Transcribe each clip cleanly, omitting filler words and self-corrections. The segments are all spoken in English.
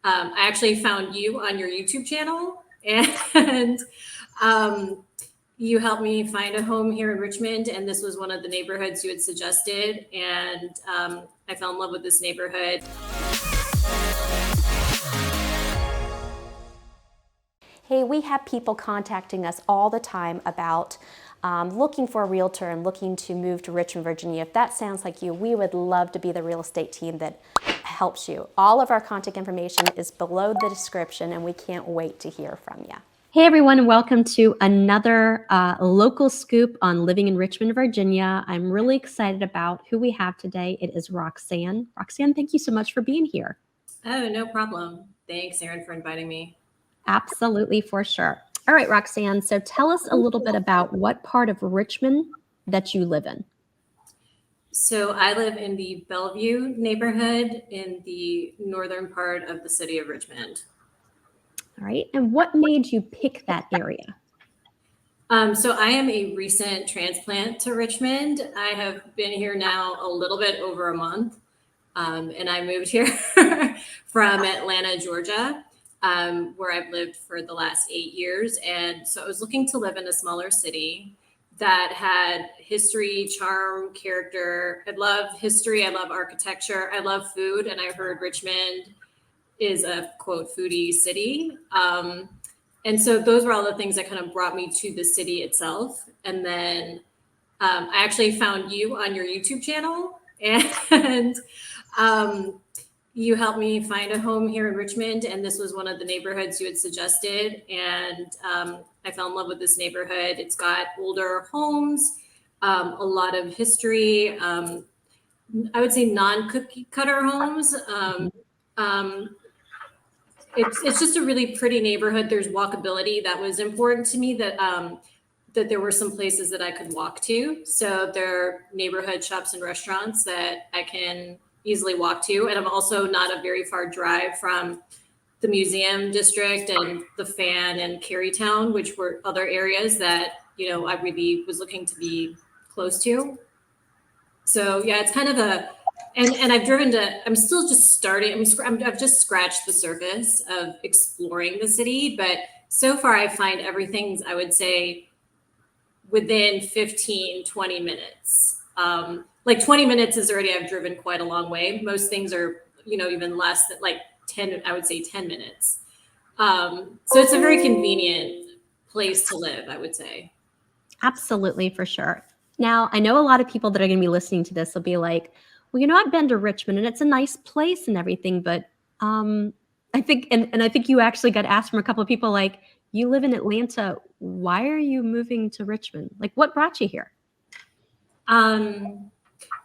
I actually found you on your YouTube channel, and you helped me find a home here in Richmond, and this was one of the neighborhoods you had suggested, and I fell in love with this neighborhood. Hey, we have people contacting us all the time about looking for a realtor and looking to move to Richmond, Virginia. If that sounds like you, we would love to be the real estate team that helps you. All of our contact information is below the description, and we can't wait to hear from you. Hey everyone, and welcome to another local scoop on living in Richmond, Virginia. I'm really excited about who we have today. It is Roxanne. Roxanne, thank you so much for being here. Oh, no problem. Thanks, Erin, for inviting me. Absolutely, for sure. All right, Roxanne, so tell us a little bit about what part of Richmond that you live in. So I live in the Bellevue neighborhood in the northern part of the city of Richmond. All right, and what made you pick that area? So I am a recent transplant to Richmond. I have been here now a little bit over a month, and I moved here from Atlanta, Georgia, where I've lived for the last 8 years. And so I was looking to live in a smaller city that had history, charm, character. I love history. I love architecture. I love food. And I heard Richmond is a quote foodie city. And so those were all the things that kind of brought me to the city itself. And then I actually found you on your YouTube channel, and you helped me find a home here in Richmond. And this was one of the neighborhoods you had suggested. And I fell in love with this neighborhood. It's got older homes, a lot of history. I would say non-cookie cutter homes. It's just a really pretty neighborhood. There's walkability. That was important to me, that that there were some places that I could walk to. So there are neighborhood shops and restaurants that I can easily walk to. And I'm also not a very far drive from the museum district and the Fan and Carytown, which were other areas that, you know, I really was looking to be close to. So yeah, it's kind of a, and I've driven to, I'm still just starting. I've just scratched the surface of exploring the city, but so far I find everything's, I would say, within 15, 20 minutes. Like 20 minutes is already, I've driven quite a long way. Most things are, you know, even less than like 10, I would say 10 minutes. So it's a very convenient place to live, I would say. Absolutely, for sure. Now, I know a lot of people that are going to be listening to this will be like, well, you know, I've been to Richmond and it's a nice place and everything, but I think, and I think you actually got asked from a couple of people like, you live in Atlanta, why are you moving to Richmond? Like, what brought you here?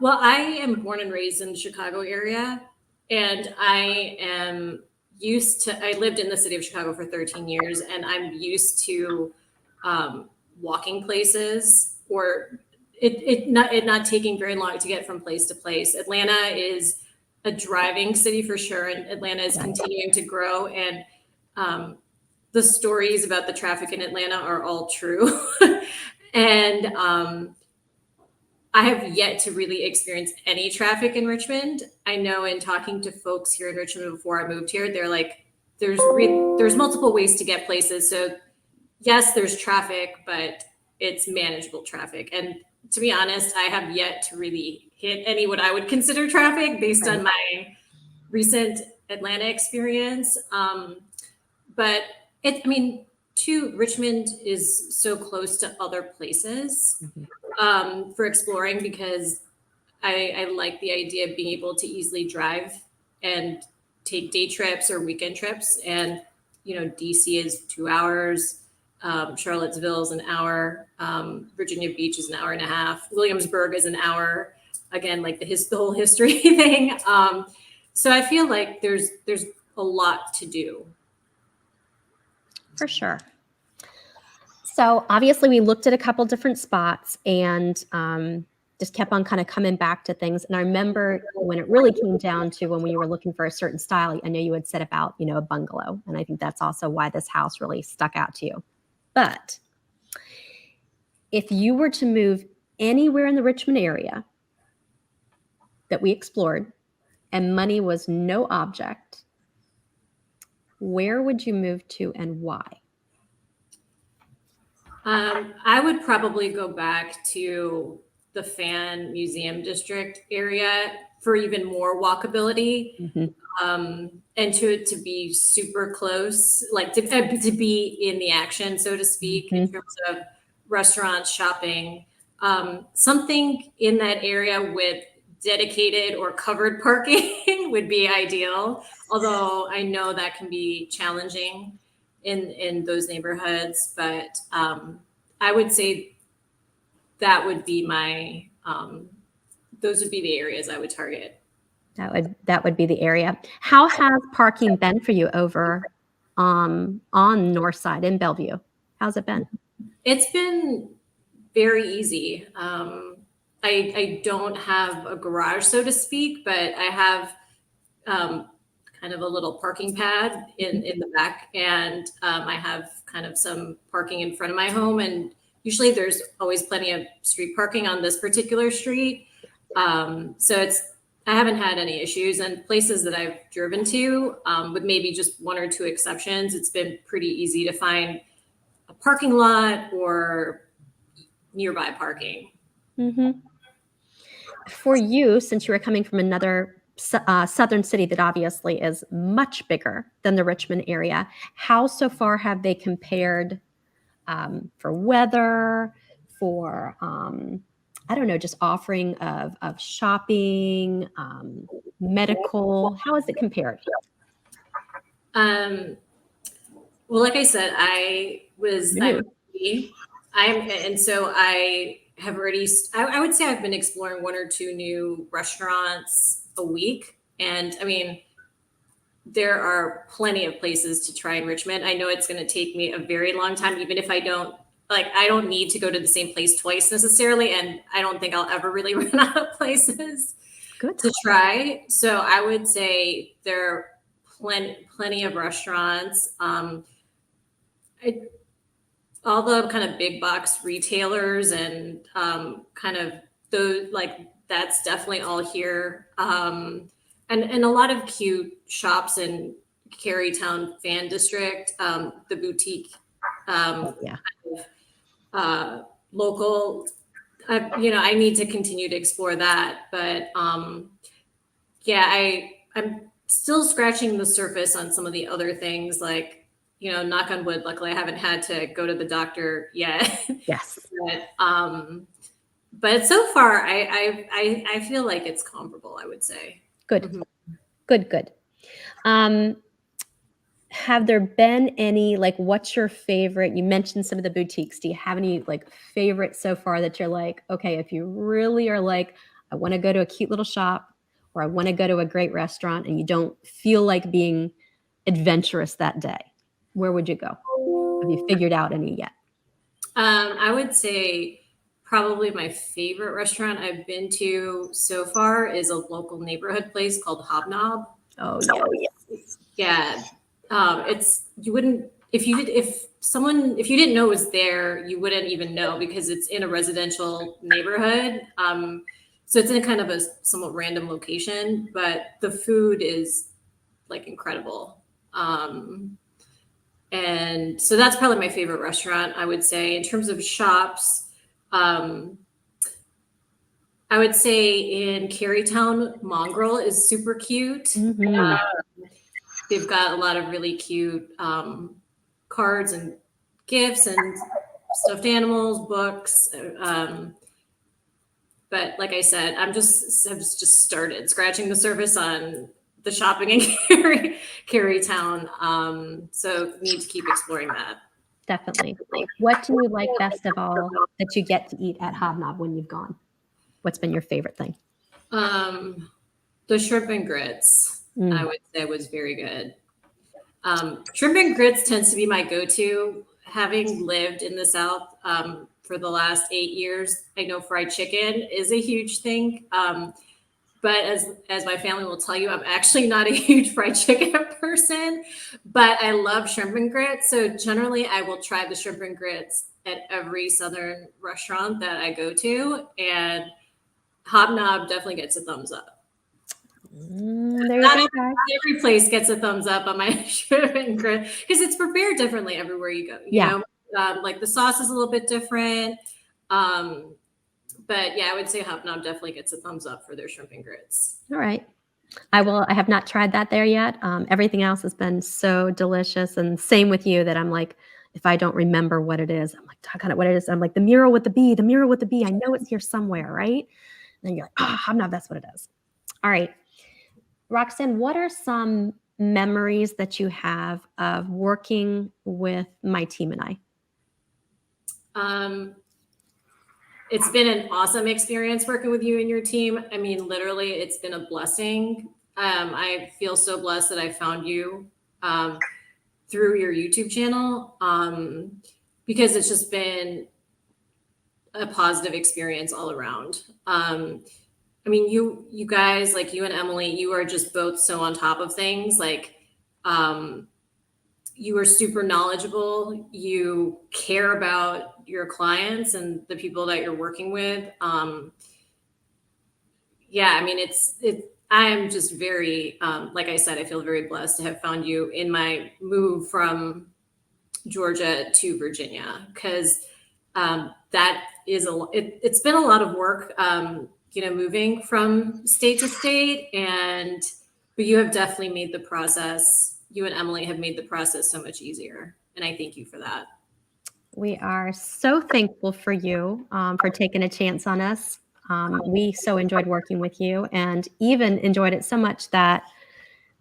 Well, I am born and raised in the Chicago area, and I lived in the city of Chicago for 13 years, and I'm used to walking places, or it not taking very long to get from place to place. Atlanta is a driving city for sure, and Atlanta is continuing to grow, and the stories about the traffic in Atlanta are all true. And I have yet to really experience any traffic in Richmond. I know in talking to folks here in Richmond before I moved here, they're like, there's multiple ways to get places. So yes, there's traffic, but it's manageable traffic. And to be honest, I have yet to really hit any what I would consider traffic based on my recent Atlanta experience. But Richmond is so close to other places for exploring, because I like the idea of being able to easily drive and take day trips or weekend trips. And, you know, DC is 2 hours. Charlottesville is an hour. Virginia Beach is an hour and a half. Williamsburg is an hour. Again, like the whole history thing. So I feel like there's a lot to do. For sure. So obviously we looked at a couple different spots and just kept on kind of coming back to things. And I remember when it really came down to when we were looking for a certain style, I know you had said about, you know, a bungalow. And I think that's also why this house really stuck out to you. But if you were to move anywhere in the Richmond area that we explored and money was no object, where would you move to and why? I would probably go back to the Fan Museum District area for even more walkability. Mhm. And to be super close, like to be in the action, so to speak, in Mhm. terms of restaurants, shopping, something in that area with dedicated or covered parking would be ideal. Although I know that can be challenging in those neighborhoods, but I would say that would be my those would be the areas I would target. That would be the area. How has parking been for you over on North Side in Bellevue? How's it been? It's been very easy. I don't have a garage, so to speak, but I have um, kind of a little parking pad in the back, and I have kind of some parking in front of my home. And usually, there's always plenty of street parking on this particular street. So I haven't had any issues. And places that I've driven to, with maybe just one or two exceptions, it's been pretty easy to find a parking lot or nearby parking. Hmm. For you, since you are coming from another southern city that obviously is much bigger than the Richmond area, how so far have they compared for weather, for I don't know, just offering of shopping, medical? How is it compared? Um, well, like I said, I'm New. and so I have already, I would say I've been exploring one or two new restaurants a week. And I mean, there are plenty of places to try in Richmond. I know it's going to take me a very long time, even if I don't need to go to the same place twice necessarily. And I don't think I'll ever really run out of places Good. to try. So I would say there are plenty of restaurants. I, all the kind of big box retailers and kind of those, like, that's definitely all here. And a lot of cute shops in Carytown Fan District, the boutique, um, Yeah. uh, local. I need to continue to explore that, but yeah, I'm still scratching the surface on some of the other things, like, knock on wood, luckily I haven't had to go to the doctor yet. Yes. But so far I feel like it's comparable, I would say. Good. Mhm. Good. Good. Um, have there been any, like, what's your favorite? You mentioned some of the boutiques. Do you have any like favorites so far that you're like, okay, if you really are like, I want to go to a cute little shop or I want to go to a great restaurant and you don't feel like being adventurous that day, where would you go? Have you figured out any yet? I would say probably my favorite restaurant I've been to so far is a local neighborhood place called Hobnob. Oh, yeah. Yeah. It's you wouldn't if you didn't know it was there, you wouldn't even know because it's in a residential neighborhood. So it's in kind of a somewhat random location, but the food is like incredible. And so that's probably my favorite restaurant, I would say. In terms of shops, um, I would say in Carytown, Mongrel is super cute. Mhm. They've got a lot of really cute cards and gifts and stuffed animals, books. But like I said, I've just started scratching the surface on the shopping in Carytown. So need to keep exploring that. Definitely. What do you like best of all that you get to eat at Hobnob when you've gone? What's been your favorite thing? Um, the shrimp and grits, I Mm. would say, was very good. Shrimp and grits tends to be my go-to. Having lived in the South for the last 8 years, I know fried chicken is a huge thing. But as my family will tell you, I'm actually not a huge fried chicken person, but I love shrimp and grits. So generally, I will try the shrimp and grits at every Southern restaurant that I go to, and Hobnob definitely gets a thumbs up. There you Not go, every, guys. not every place gets a thumbs up on my shrimp grit because it's prepared differently everywhere you go. You Yeah. know, like the sauce is a little bit different. Um, but yeah, I would say Hobnob definitely gets a thumbs up for their shrimp and grits. All right. I have not tried that there yet. Everything else has been so delicious, and same with you that I'm like, if I don't remember what it is, I'm like, talk on it, what it is. I'm like, the mural with the bee, the mural with the bee. I know it's here somewhere, right? And then you're like, hobnob, that's what it is. All right. Roxanne, what are some memories that you have of working with my team and I? It's been an awesome experience working with you and your team. I mean, literally, it's been a blessing. I feel so blessed that I found you through your YouTube channel because it's just been a positive experience all around. I mean, you guys, like you and Emily, you are just both so on top of things. Like, you are super knowledgeable. You care about your clients and the people that you're working with. Yeah, I mean, I am just very, like I said, I feel very blessed to have found you in my move from Georgia to Virginia because that is it's been a lot of work, moving from state to state, but you have definitely made the process. You and Emily have made the process so much easier, and I thank you for that. We are so thankful for you for taking a chance on us. We so enjoyed working with you and even enjoyed it so much that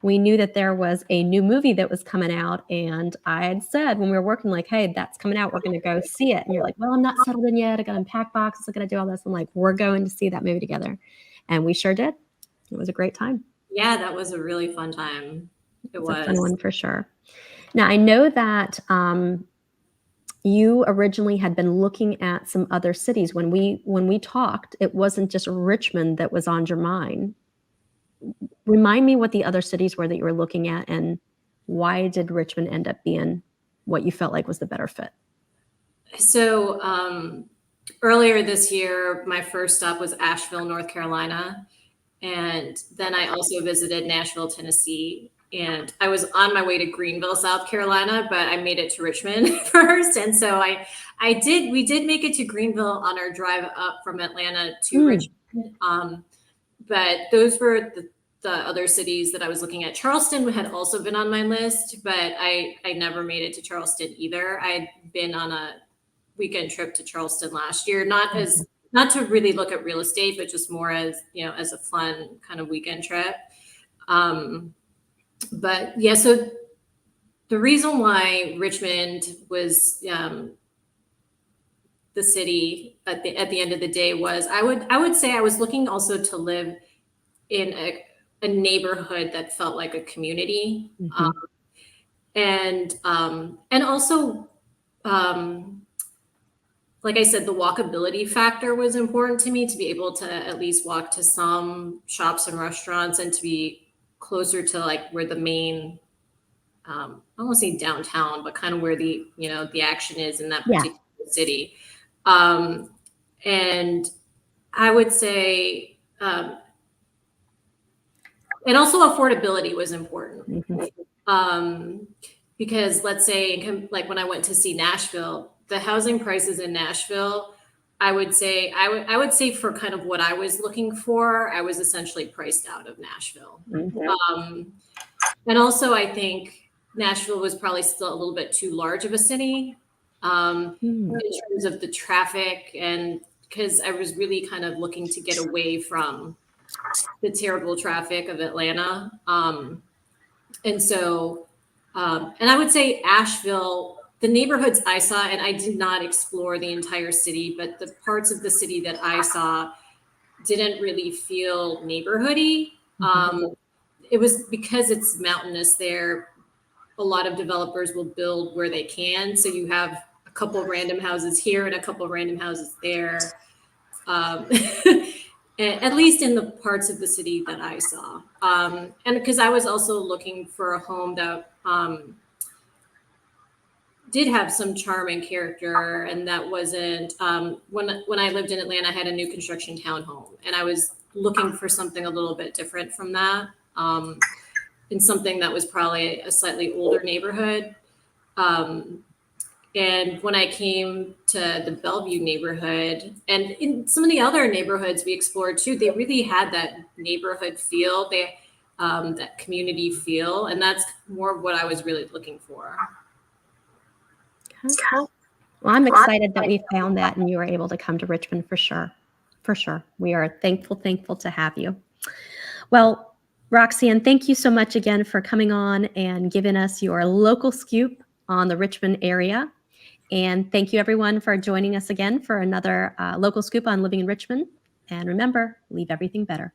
we knew that there was a new movie that was coming out. And I had said when we were working, like, hey, that's coming out. We're going to go see it. And you're like, well, I'm not settled in yet. I got to unpack boxes. I got to do all this. I'm like, we're going to see that movie together. And we sure did. It was a great time. Yeah, that was a really fun time. It's a fun one for sure. Now, I know that you originally had been looking at some other cities. When we talked, it wasn't just Richmond that was on your mind. Remind me what the other cities were that you were looking at, and why did Richmond end up being what you felt like was the better fit? So earlier this year, my first stop was Asheville, North Carolina. And then I also visited Nashville, Tennessee. And I was on my way to Greenville, South Carolina, but I made it to Richmond first. And so we did make it to Greenville on our drive up from Atlanta to Richmond. But those were the other cities that I was looking at. Charleston had also been on my list, but I never made it to Charleston either. I'd been on a weekend trip to Charleston last year, not to really look at real estate, but just more as, as a fun kind of weekend trip. But yeah, so the reason why Richmond was the city at the end of the day was I would say I was looking also to live in a neighborhood that felt like a community, and also like I said, the walkability factor was important to me, to be able to at least walk to some shops and restaurants and to be closer to like where the main, I don't want to say downtown, but kind of where the action is in that particular city. And I would say, and also affordability was important. Because let's say, like when I went to see Nashville, the housing prices in Nashville, I would say for kind of what I was looking for, I was essentially priced out of Nashville. And also I think Nashville was probably still a little bit too large of a city in terms of the traffic, and because I was really kind of looking to get away from the terrible traffic of Atlanta. And so, and I would say Asheville, the neighborhoods I saw, and I did not explore the entire city, but the parts of the city that I saw didn't really feel neighborhoody. It was because it's mountainous there. A lot of developers will build where they can. So you have a couple of random houses here and a couple of random houses there. At least in the parts of the city that I saw. And because I was also looking for a home that did have some charm and character, and that wasn't when I lived in Atlanta, I had a new construction townhome, and I was looking for something a little bit different from that, in something that was probably a slightly older neighborhood. And when I came to the Bellevue neighborhood and in some of the other neighborhoods we explored too, they really had that neighborhood feel, that community feel. And that's more of what I was really looking for. Okay. Well, I'm excited that we found that and you were able to come to Richmond for sure. For sure. We are thankful to have you. Well, Roxanne, thank you so much again for coming on and giving us your local scoop on the Richmond area. And thank you everyone for joining us again for another local scoop on living in Richmond. And remember, leave everything better.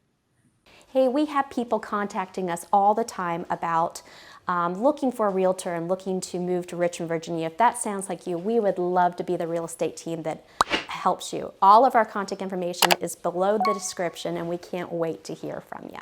Hey, we have people contacting us all the time about looking for a realtor and looking to move to Richmond, Virginia. If that sounds like you, we would love to be the real estate team that helps you. All of our contact information is below the description, and we can't wait to hear from you.